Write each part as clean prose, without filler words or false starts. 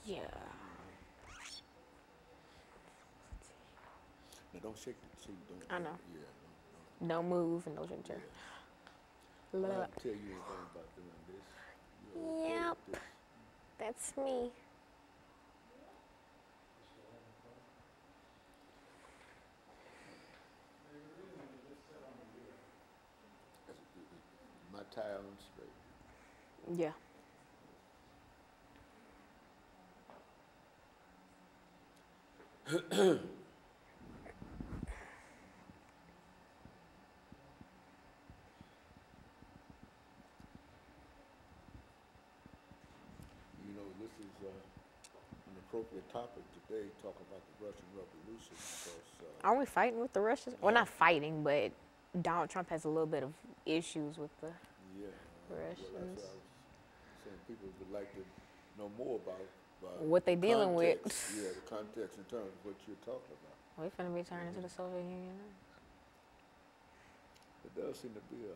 Yeah. Now don't shake it so you don't. I know. Yeah. No move and no ginger. I have to tell you anything about doing this. You're okay Yep. at this. That's me. My tie on straight. Yeah. You know, this is an appropriate topic today. Talk about the Russian Revolution because. Aren't we fighting with the Russians? Well, not fighting, but Donald Trump has a little bit of issues with the Yeah. Russians. Well, that's what I was saying. People would like to know more about What they dealing with. context. Yeah, the context in terms of what you're talking about. We finna be turning to the Soviet Union. There does seem to be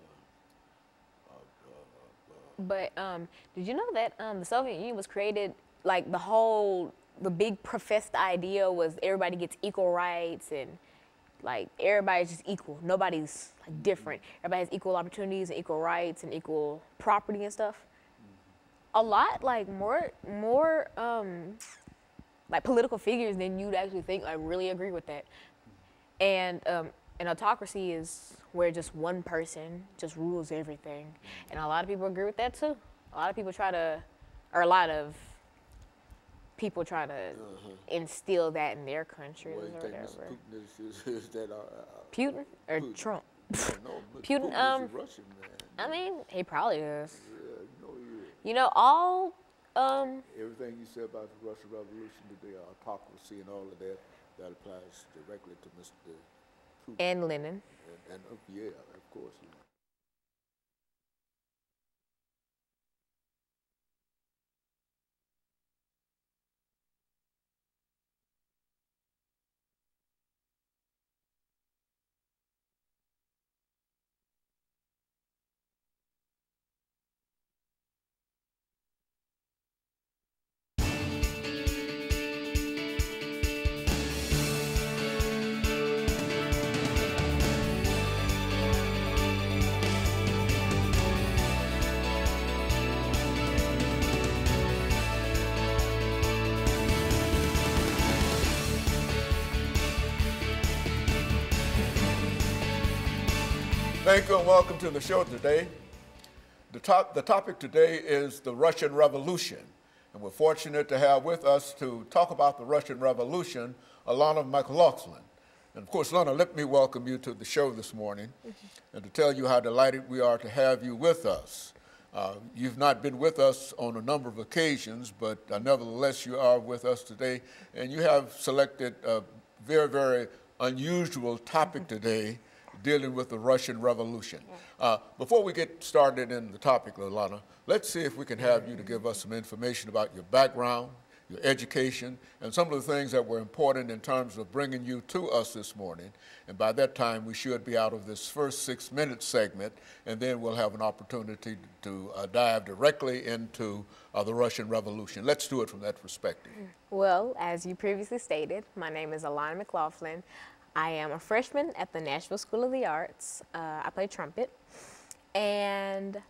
But did you know that the Soviet Union was created, like the big professed idea was everybody gets equal rights and like everybody's just equal. Nobody's like different. Everybody has equal opportunities and equal rights and equal property and stuff. A lot like more like political figures than you'd actually think like really agree with that. And an autocracy is where just one person just rules everything. And a lot of people agree with that too. A lot of people try to instill that in their countries well, you or think whatever. Mr. Putin is that Putin or Putin. Trump? No, Putin, Putin is a Russian man. I mean, he probably is. Yeah, you know he is. You know, all Everything you said about the Russian Revolution, the autocracy and all of that, that applies directly to Mr. Putin. and Lenin. And yeah, of course. Thank you and welcome to the show today. The topic today is the Russian Revolution. And we're fortunate to have with us to talk about the Russian Revolution, Alana McLaughlin. And of course, Alana, let me welcome you to the show this morning and to tell you how delighted we are to have you with us. You've not been with us on a number of occasions, but nevertheless, you are with us today. And you have selected a very, very unusual topic today, dealing with the Russian Revolution. Before we get started in the topic, Alana, let's see if we can have you to give us some information about your background, your education, and some of the things that were important in terms of bringing you to us this morning. And by that time, we should be out of this first 6-minute segment, and then we'll have an opportunity to dive directly into the Russian Revolution. Let's do it from that perspective. Well, as you previously stated, my name is Alana McLaughlin. I am a freshman at the Nashville School of the Arts. I play trumpet. And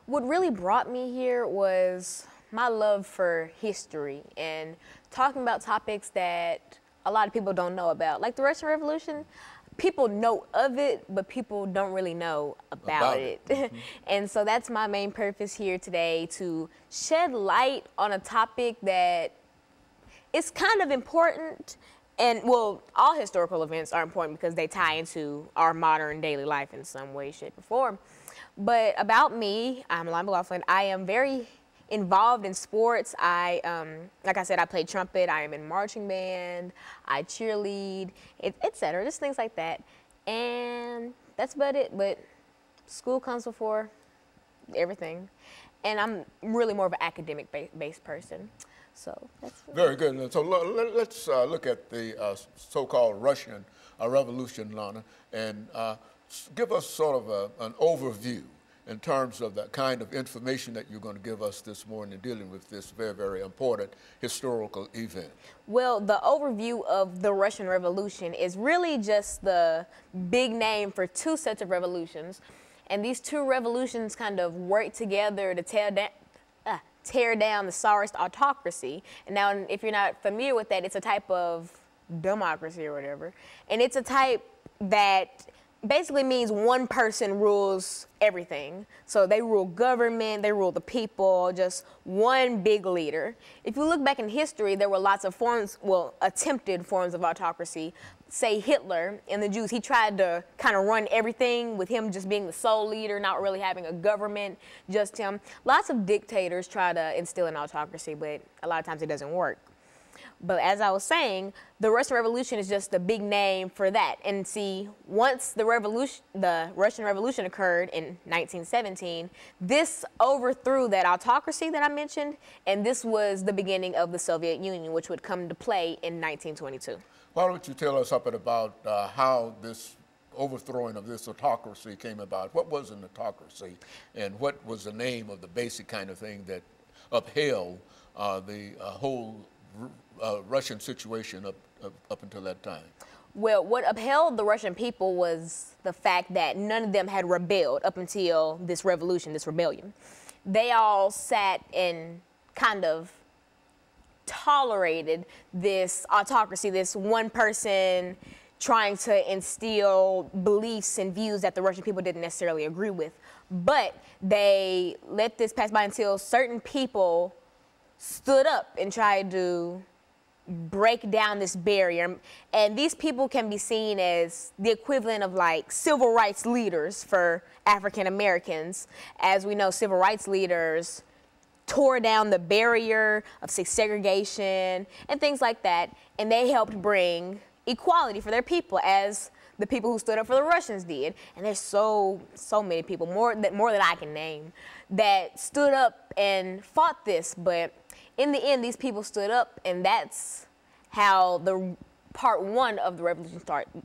what really brought me here was my love for history and talking about topics that a lot of people don't know about. Like the Russian Revolution, people know of it, but people don't really know about it. Mm-hmm. And so that's my main purpose here today, to shed light on a topic that is kind of important. And, well, all historical events are important because they tie into our modern daily life in some way, shape, or form. But about me, I'm Alana McLaughlin. I am very involved in sports. Like I said, I play trumpet. I am in marching band. I cheerlead, etc. Just things like that. And that's about it. But school comes before everything. And I'm really more of an academic-based person. So that's very good. So let's look at the so-called Russian Revolution, Lana, and give us sort of an overview in terms of the kind of information that you're going to give us this morning dealing with this very, very important historical event? Well, the overview of the Russian Revolution is really just the big name for two sets of revolutions. And these two revolutions kind of work together to tear down the Tsarist autocracy. And now, if you're not familiar with that, it's a type of democracy or whatever. And it's a type that basically means one person rules everything. So they rule government, they rule the people, just one big leader. If you look back in history, there were lots of forms, well, attempted forms of autocracy. Say Hitler and the Jews, he tried to kind of run everything with him just being the sole leader, not really having a government, just him. Lots of dictators try to instill an autocracy, but a lot of times it doesn't work. But as I was saying, the Russian Revolution is just a big name for that. And see, once the Russian Revolution occurred in 1917, this overthrew that autocracy that I mentioned, and this was the beginning of the Soviet Union, which would come to play in 1922. Why don't you tell us something about how this overthrowing of this autocracy came about? What was an autocracy, and what was the name of the basic kind of thing that upheld the whole Russian situation up until that time? Well, what upheld the Russian people was the fact that none of them had rebelled up until this revolution, this rebellion. They all sat and kind of tolerated this autocracy, this one person trying to instill beliefs and views that the Russian people didn't necessarily agree with. But they let this pass by until certain people stood up and tried to break down this barrier. And these people can be seen as the equivalent of like civil rights leaders for African Americans. As we know, civil rights leaders tore down the barrier of segregation and things like that, and they helped bring equality for their people, as the people who stood up for the Russians did. And there's so many people, more than I can name, that stood up and fought this. But in the end, these people stood up, and that's how the part one of the revolution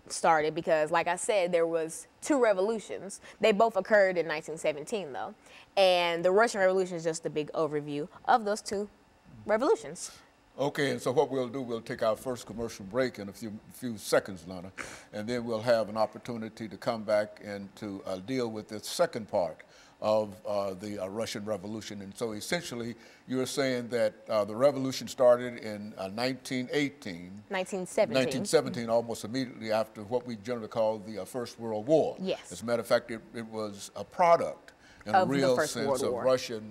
started, because like I said, there was two revolutions. They both occurred in 1917 though. And the Russian Revolution is just a big overview of those two revolutions. Okay, and so what we'll do, we'll take our first commercial break in a few seconds, Lana, and then we'll have an opportunity to come back and to deal with the second part of the Russian Revolution. And so essentially, you're saying that the revolution started in 1917, 1917, almost immediately after what we generally call the First World War. Yes. As a matter of fact, it was a product in a real sense of Russia's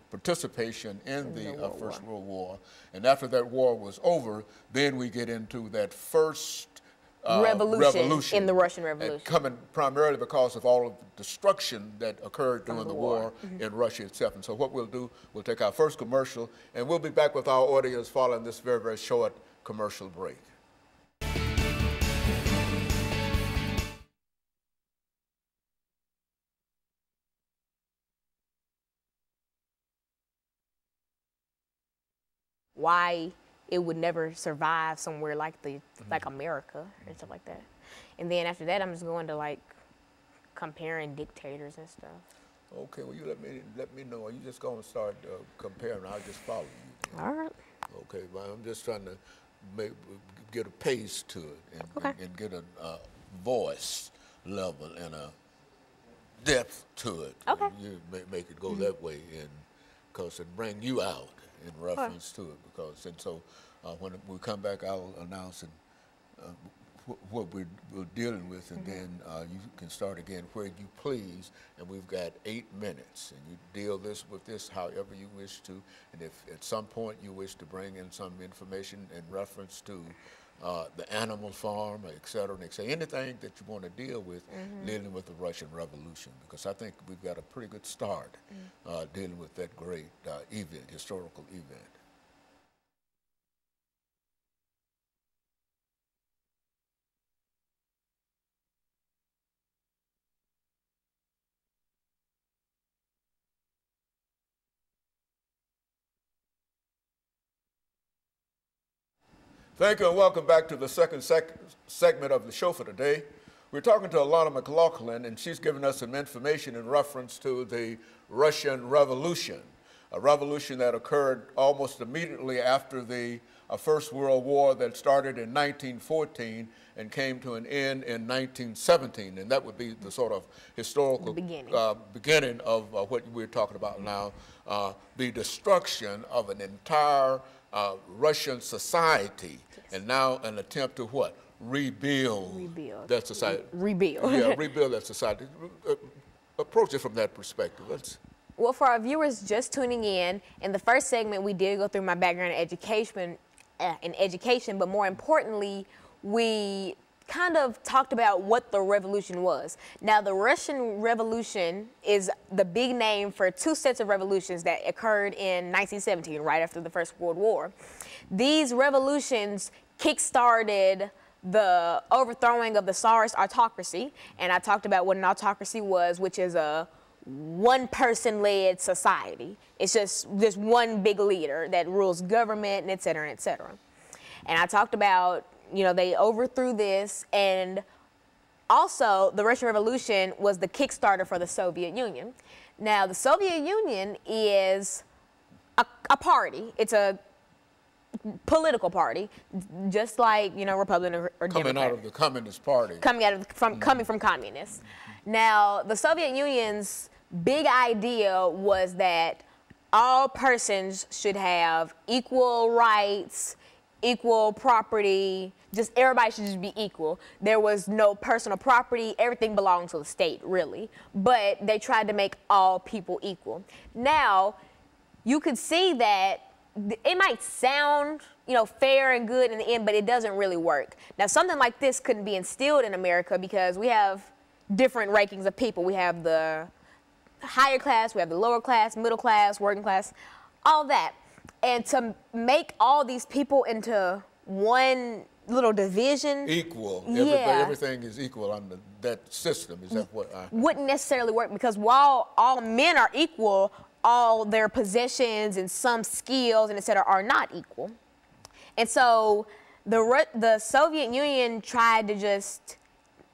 participation in the First World War. And after that war was over, then we get into that first revolution in the Russian Revolution. Coming primarily because of all of the destruction that occurred during the war in Russia itself. And so what we'll do, we'll take our first commercial, and we'll be back with our audience following this very, very short commercial break. Why it would never survive somewhere like like America and stuff like that. And then after that, I'm just going to like comparing dictators and stuff. Okay, well, you let me know. You just going to start comparing. I'll just follow you. All right. Okay, well, I'm just trying to get a pace to it and get a voice level and a depth to it. Okay. You make it go that way, and because it bring you out in reference to it. Because and so when we come back, I'll announce what we're dealing with, and then you can start again where you please. And we've got 8 minutes, and you deal with this however you wish to. And if at some point you wish to bring in some information in reference to the animal farm, et cetera, anything that you want to deal with dealing with the Russian Revolution, because I think we've got a pretty good start dealing with that great historical event. Thank you, and welcome back to the second segment of the show for today. We're talking to Alana McLaughlin, and she's giving us some information in reference to the Russian Revolution, a revolution that occurred almost immediately after the First World War that started in 1914 and came to an end in 1917. And that would be the sort of historical beginning of what we're talking about now, the destruction of an entire Russian society, and now an attempt to what? Rebuild that society. Yeah, rebuild that society. Approach it from that perspective. Well, for our viewers just tuning in the first segment, we did go through my background in education, but more importantly, we kind of talked about what the revolution was. Now, the Russian Revolution is the big name for two sets of revolutions that occurred in 1917, right after the First World War. These revolutions kick-started the overthrowing of the Tsarist autocracy, and I talked about what an autocracy was, which is a one-person-led society. It's just one big leader that rules government, and et cetera, et cetera. And I talked about, you know, they overthrew this, and also the Russian Revolution was the kickstarter for the Soviet Union. Now, the Soviet Union is a party. It's a political party, just like, you know, Republican or Democrat. Coming out of the Communist Party. Coming from communists. Now, the Soviet Union's big idea was that all persons should have equal rights, equal property, just everybody should just be equal. There was no personal property, everything belonged to the state, really. But they tried to make all people equal. Now, you could see that it might sound, you know, fair and good in the end, but it doesn't really work. Now, something like this couldn't be instilled in America because we have different rankings of people. We have the higher class, we have the lower class, middle class, working class, all that. And to make all these people into one little division. Equal. Yeah. Everything is equal under that system. Is that what wouldn't necessarily work, because while all men are equal, all their possessions and some skills and et cetera are not equal. And so the Soviet Union tried to just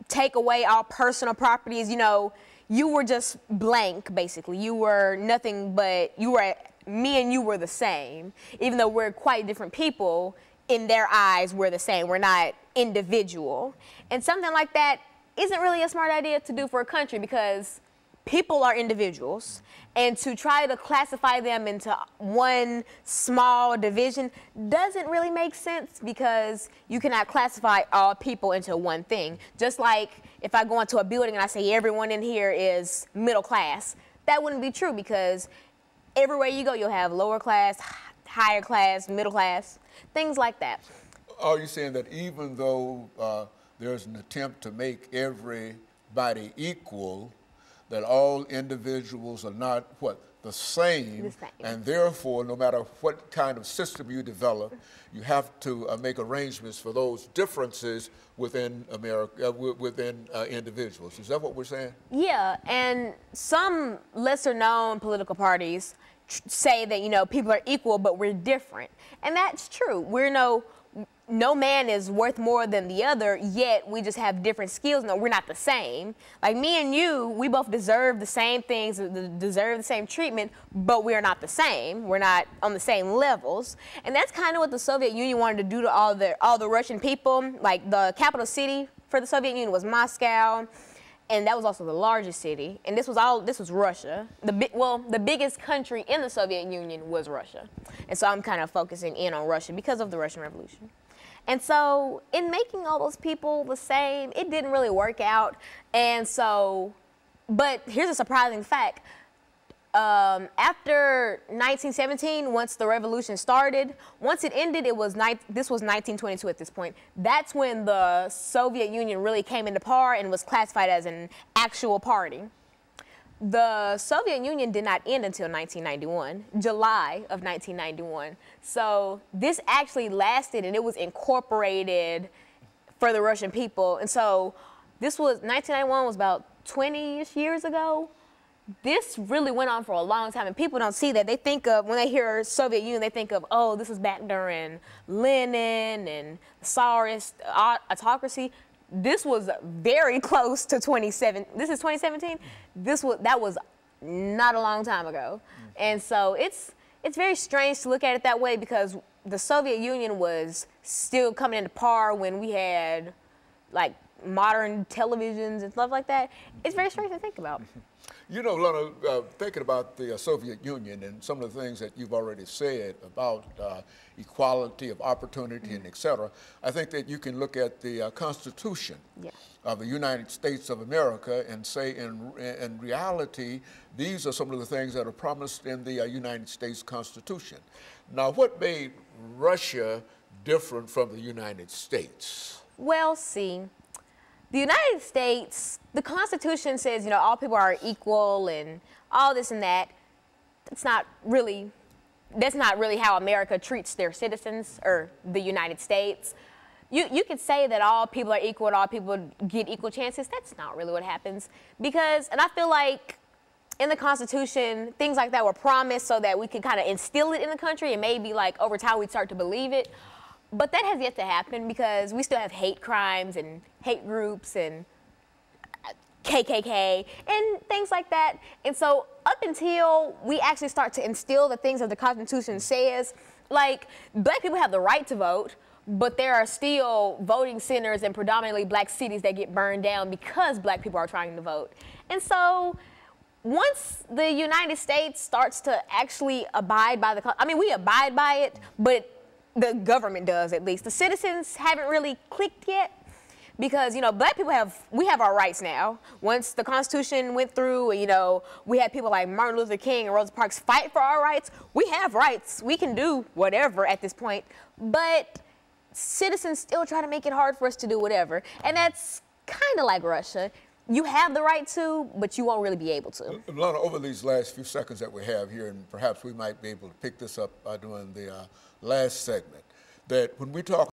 take away all personal properties. You know, you were just blank, basically. You were nothing but, me and you were the same. Even though we're quite different people, in their eyes, we're the same. We're not individual. And something like that isn't really a smart idea to do for a country, because people are individuals, and to try to classify them into one small division doesn't really make sense, because you cannot classify all people into one thing. Just like if I go into a building and I say everyone in here is middle class, that wouldn't be true, because everywhere you go you'll have lower class, higher class, middle class, things like that. Are you saying that even though there's an attempt to make everybody equal, that all individuals are not, the same, and therefore, no matter what kind of system you develop, you have to make arrangements for those differences within America, within individuals. Is that what we're saying? Yeah, and some lesser-known political parties say that, you know, people are equal, but we're different, and that's true. We're no man is worth more than the other, yet we just have different skills. No, we're not the same. Like me and you, we both deserve the same things, deserve the same treatment, but we are not the same. We're not on the same levels. And that's kind of what the Soviet Union wanted to do to all the Russian people. Like, the capital city for the Soviet Union was Moscow, and that was also the largest city. And this was Russia. The biggest country in the Soviet Union was Russia. And so I'm kind of focusing in on Russia because of the Russian Revolution. And so in making all those people the same, it didn't really work out. And so, but here's a surprising fact. After 1917, once the revolution started, once it ended, this was 1922 at this point. That's when the Soviet Union really came into power and was classified as an actual party. The Soviet Union did not end until 1991, July of 1991. So this actually lasted, and it was incorporated for the Russian people. And so this was, 1991 was about 20-ish years ago. This really went on for a long time, and people don't see that. They think of, when they hear Soviet Union, they think of, oh, this is back during Lenin and Tsarist autocracy. this was very close to 27. This is 2017. That was not a long time ago, and so it's very strange to look at it that way because the Soviet Union was still coming into par when we had like modern televisions and stuff like that. It's very strange to think about. You know, Alana, thinking about the Soviet Union and some of the things that you've already said about equality of opportunity and et cetera, I think that you can look at the Constitution of the United States of America and say in reality, these are some of the things that are promised in the United States Constitution. Now, what made Russia different from the United States? Well, see, the United States, the Constitution says, you know, all people are equal and all this and that. That's not really how America treats their citizens, or the United States. You could say that all people are equal and all people get equal chances. That's not really what happens. Because, and I feel like in the Constitution, things like that were promised so that we could kind of instill it in the country, and maybe like over time we'd start to believe it. But that has yet to happen because we still have hate crimes and hate groups and KKK and things like that. And so up until we actually start to instill the things that the Constitution says, like black people have the right to vote, but there are still voting centers in predominantly black cities that get burned down because black people are trying to vote. And so once the United States starts to actually abide by we abide by it, but the government does, at least. The citizens haven't really clicked yet because, you know, black people we have our rights now. Once the Constitution went through, you know, we had people like Martin Luther King and Rosa Parks fight for our rights. We have rights. We can do whatever at this point, but citizens still try to make it hard for us to do whatever. And that's kind of like Russia. You have the right to, but you won't really be able to. Alana, over these last few seconds that we have here, and perhaps we might be able to pick this up during the last segment, that when we talk